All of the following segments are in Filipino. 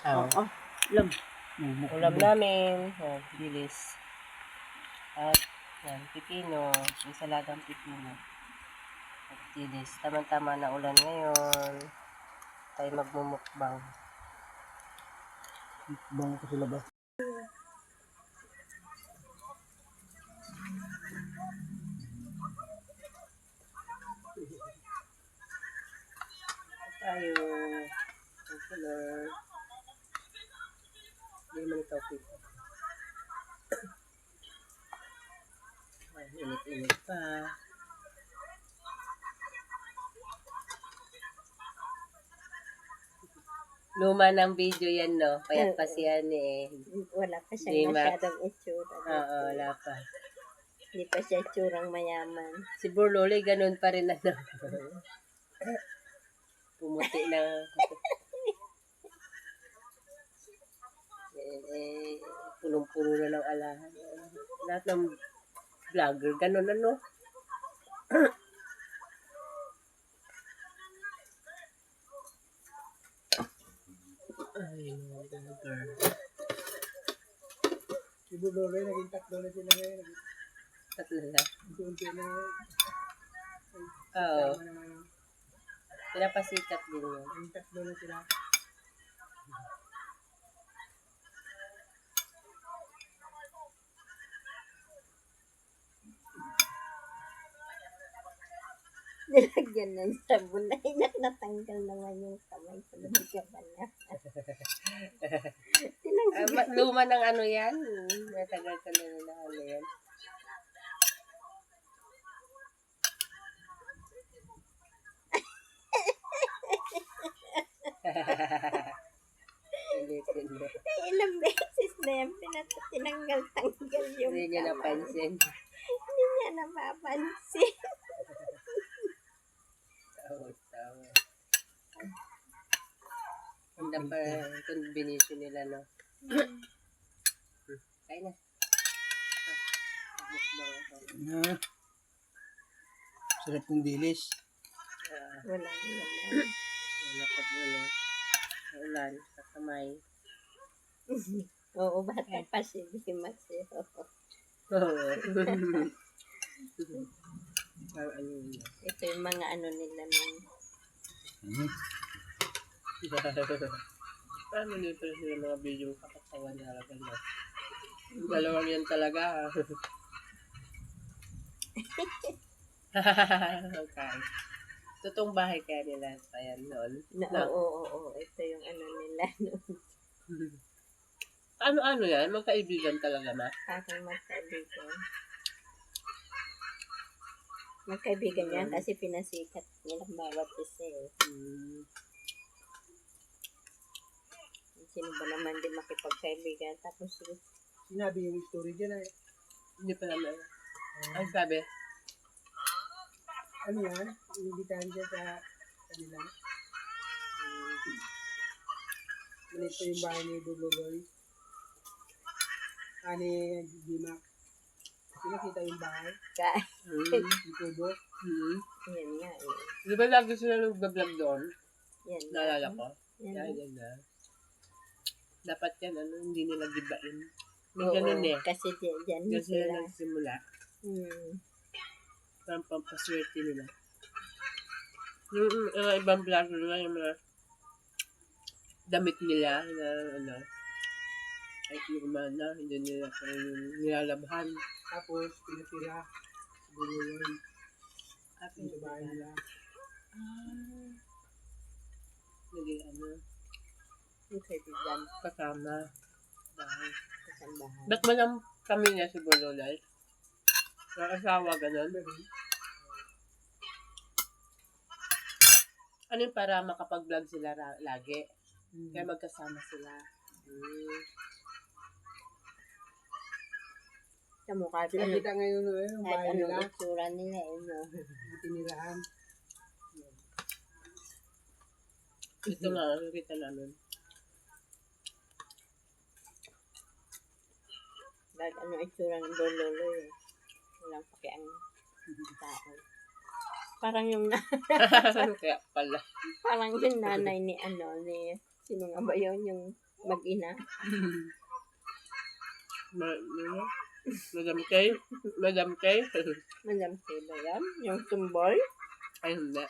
Oo. Ulam. Ulam namin, bilis. At yan, pipino, insaladang pipino. At bilis. Tama-tama na ulan ngayon. Tayo magmumukbang. Mukbang ko sa labas. Tayo. Thank you, Lord. Hindi naman ikaw pito. Ay, init-init pa. Luma ng video yan, no? Payat pa siya eh. Wala pa Di siyang ma- masyadong itsura. Oo, wala pa. Hindi pa siya itsurang mayaman. Si Burloli, ganun pa rin ano. Pumuti na. Punong-puno na ng alahan. Lahat ng vlogger, ganun ano. Ay, mga vlogger. Si Bulore, naging tatlo na sila ngayon. Tatlo na. Unti-unti na. Oo. Tama na. Pinapasikat din yun. Naging tatlo na sila. Nilagyan ng sabon ay natanggal naman yung kamay ko. Nabigyan na. Luma ng ano yan. Matagal ka na ano yan. Hindi. Ilang beses na yan tinanggal-tanggal yung Hindi niya kamay. napansin. Hindi niya napapansin. Tawa. Ang pa combination nila, no? Kaya na. Sarap ng dilis. Wala naman. Wala pag ulan sa kamay. Oo, bata pa si Dimas. Oo. Ano yun? Ito yung mga ano nila nung Paano nito sila mga video kakatawa na talaga na? Dalawang yan talaga. Okay. Totoong bahay kaya nila pa yan noon? Oo. Ito yung ano nila nung Ano yan? Magkaibigan talaga na? aking magkaibigan. Magkaibigan yan kasi pinasikat nilang bawat isa eh. Sino ba naman din makipagkaibigan? Tapos Sinabi yung story dyan ay, Hindi pa naman. Ang sabi? ano yan? Imbitahan dyan sa kanila. Ganito yung bahay ni Buloloy. Ani Dimak. Nakita yung bahay. Yung tubo. yan nga eh. Di ba lagi sila nag-vlog doon? Yan. Naalala ko? Yan. Yan na. Dapat yan, hindi nila gibain. May Oo, ganun eh. kasi dyan Diyan sila sila. nagsimula. Parang pampaswerte nila. Yung ibang vlogger na yung mga damit nila na ano, ay kumana, hindi nila pa yung nilalabhan. Tapos, pinatira. Buloloy. At Yung bahay nila. naging ano, Yung kaibigan. kasama. Bahay. Kasambahan. Ba't mo lang kami niya si Bololay? Yung asawa, ganun. Ano yung para makapag-vlog sila lagi? Kaya magkasama sila. Sa mukha Sila kita ngayon yung kahit bahay nila. anong itsura nila eh. No? Yung tinirahan. Ito nga, nakikita namin. Kahit anong itsura ng Bololo eh. Walang pakiang tao. Parang yung Kaya pala. parang yung nanay ni ano ni sino nga ba yun yung Mag-ina. Ano? Madam Kay? Madam Kay? Madam Kay ba yan? Yung tumboy? Ay, hindi.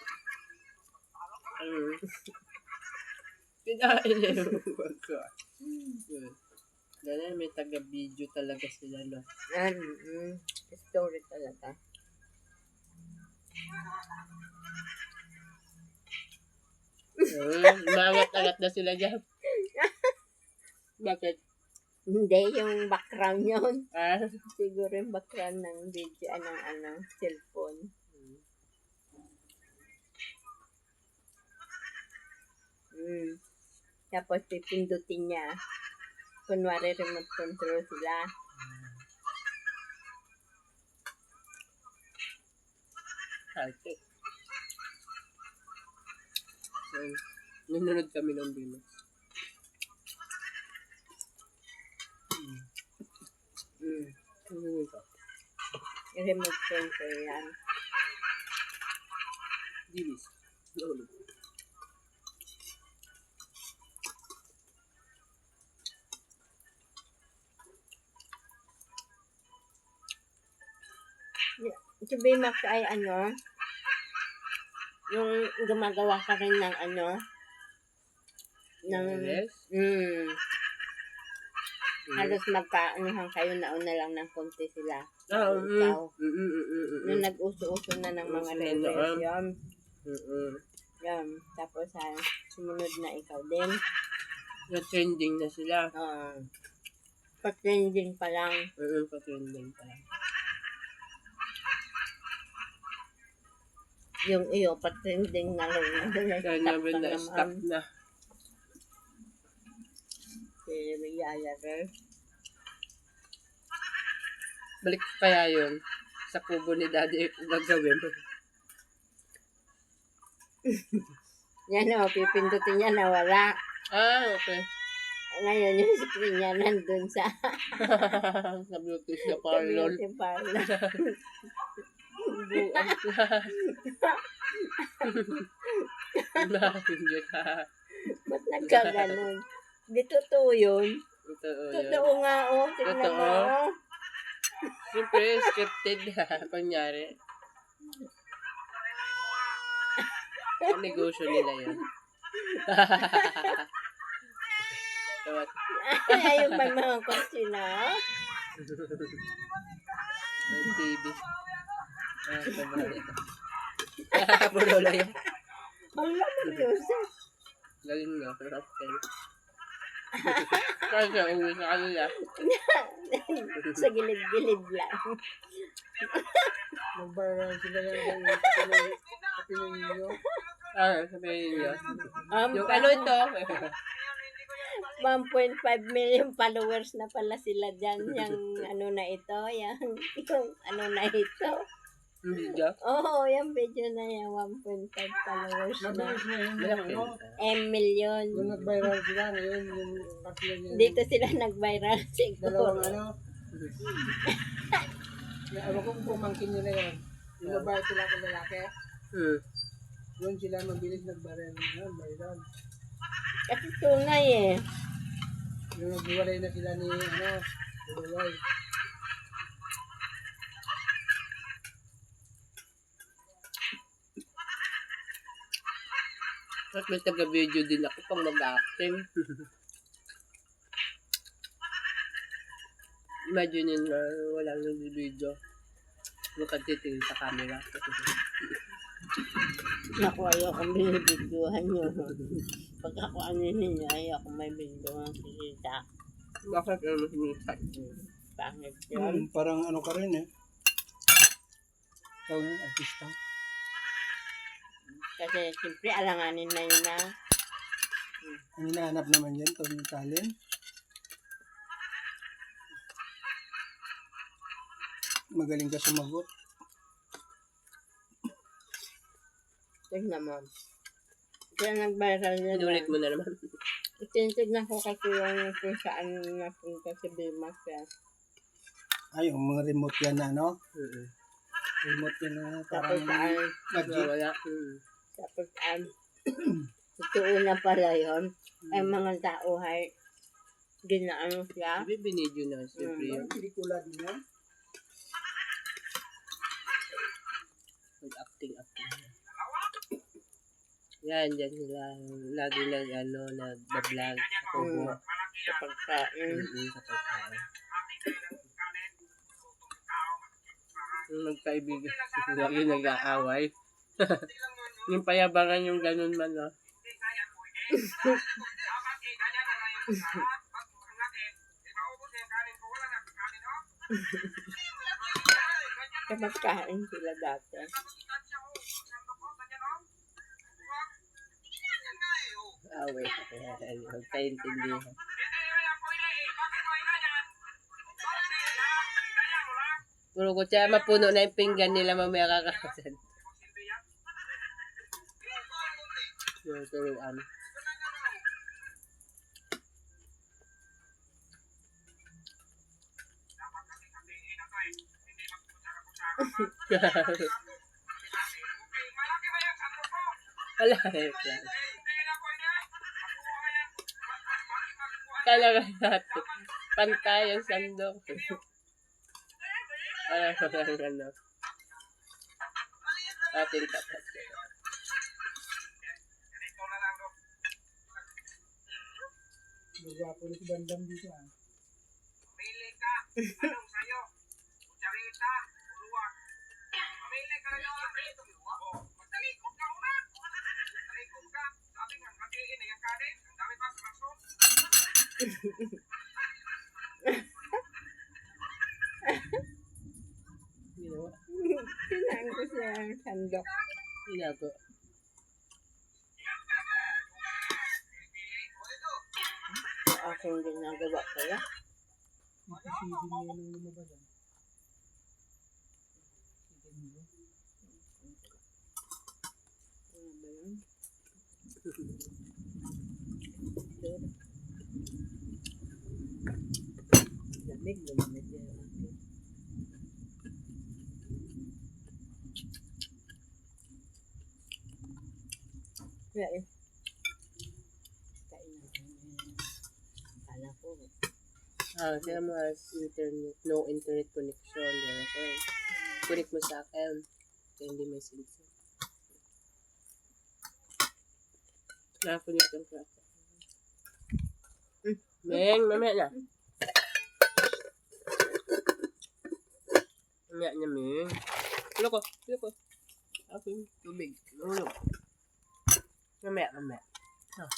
Kinain niya yung wag ko. Dahil may taga-video talaga sila, no? Story talaga. Maangat-angat na sila dyan. Bakit? Hindi, yung background yun. Ah? Siguro yung background ng video, cellphone. Tapos pipindutin niya. Kunwari remote control sila. Ate. Nanonood kami ng Bino. Ano ito? Remote control yan. Dilis. Lolo. Si Baymax ay yung gumagawa ka rin ng Yes? halos magkaanuhan kayo nauna lang ng konti sila. Ah, Ikaw. Nung nag-uso-uso na ng mga Uso na reels, noon. yun. Yan. Tapos, sumunod na ikaw din. Na-trending na sila. Pa-trending pa lang. Pa-trending pa lang. Yung iyo, pa-trending na lang. Kaya naman na-stop na. Si Yaya Girl. Balik kaya yun sa kubo ni Daddy gagawin. Yan pipindutin niya na wala. Ah, okay. Ngayon yung screen niya nandun sa sa beauty sa parlor. beauty parlor. Buang ka. Hindi ka. Ba't nagkaganon? Di totoo yun. Totoo yun. Totoo nga tingnan Totoo. mo. Siyempre, scripted kunyari. Ang negosyo nila yun. Ayun pa mga kusina. Ang TV. Puro na yun. Hala, seryoso. Galing nga, pero okay. Kasi uwi sa kanila. Sa gilid-gilid lang. Nag-viral sila yan sa Pinoy. Sabihin niyo. Yung Yung ano ito? 1.5 million followers na pala sila dyan. Yung na ito. Yung na ito. Video? Oo, yung video na yan. 1.5 followers na. Mabilis na yun. Malaki. M million. Yung nag-viral sila ngayon, yung tatlo niya. Dito sila nag-viral siguro. Dalawang Ewan ko kung pumangkin nila yun. Yung babae sila kung lalaki. Yun sila mabilis nag-viral. Viral. Kasi tunay eh. Yung naghiwalay na sila ni Buloy. At may taga-video din ako pang mag-acting. Imagine yun na walang nag-video. Magkatitingin sa camera. Naku, ayokong binibidyohan nyo. Pag ako ninyo, ayokong may bidyohan kikita. Bakit ano mas minsan? Pangit yun. Parang ka rin eh. Ikaw yung artista. Kasi siyempre alanganin na yun na. Ang hinahanap naman yan, Tony Talent. Magaling ka sumagot. Tignan mo. Kaya nag-viral na Inulit mo na naman. Tinitignan ko kasi yung kung saan napunta si Baymax yan. Ay, yung mga remote yan na, no? Remote yan na Tapos parang magic. Wala. Tapos totoo na pala yun. Ay mga tao ay Ginaano siya. Sabi, binidyo na. Siyempre yun. Pelikula din yan. Mag-acting. Yan, dyan sila. Lagi nag-vlog. Kubo. Sa pagkain. Sa pagkain. Yung magkaibigan. Lagi nag-aaway. Yung payabangan yung ganun man, no? Sa pagkain sila dati. Away. Magkaintindihan. Puro ko siya, mapuno na yung pinggan nila mamaya kakakasan. Turuan. Wala eh. Kailangan natin. Pantay ang sandok. Wala ano. Atin tapat. Magwapo na si Bandam dito ah. Pili ka. Anong sayo? Charita, luwag. Pamili ka na yung charita. Magtalikod ka muna. Magtalikod ka. Sabi nga, hatiin na yung kanin. Ang dami pa sa rason. Ginawa. Sinain ko siya ng sandok. Ginawa. Sa aking ginagawa pala. Ipasidin niya ng lumabadan. Ano ba yun? Lamig naman yung akin. Kaya eh. Kain natin yun. Akala ko. Kaya mo internet, no internet connection. Okay. Connect mo sa akin. Kaya hindi may signal. Nakakunik lang ka. Meng, mamaya na. Mamaya na, Meng. Tulo ko. Okay, tubig. Ulog. Mamaya. Oh.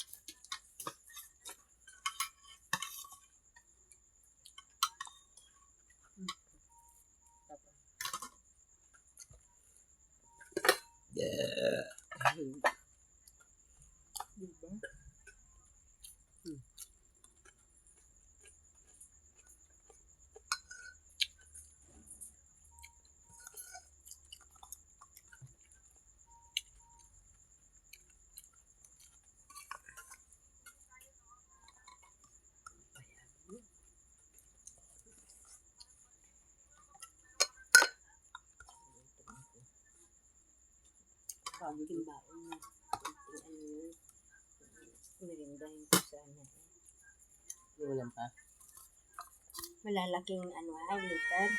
Diba? Yung baon na. Nirindahin ko sana eh. Ulam pa. Malalaking liter.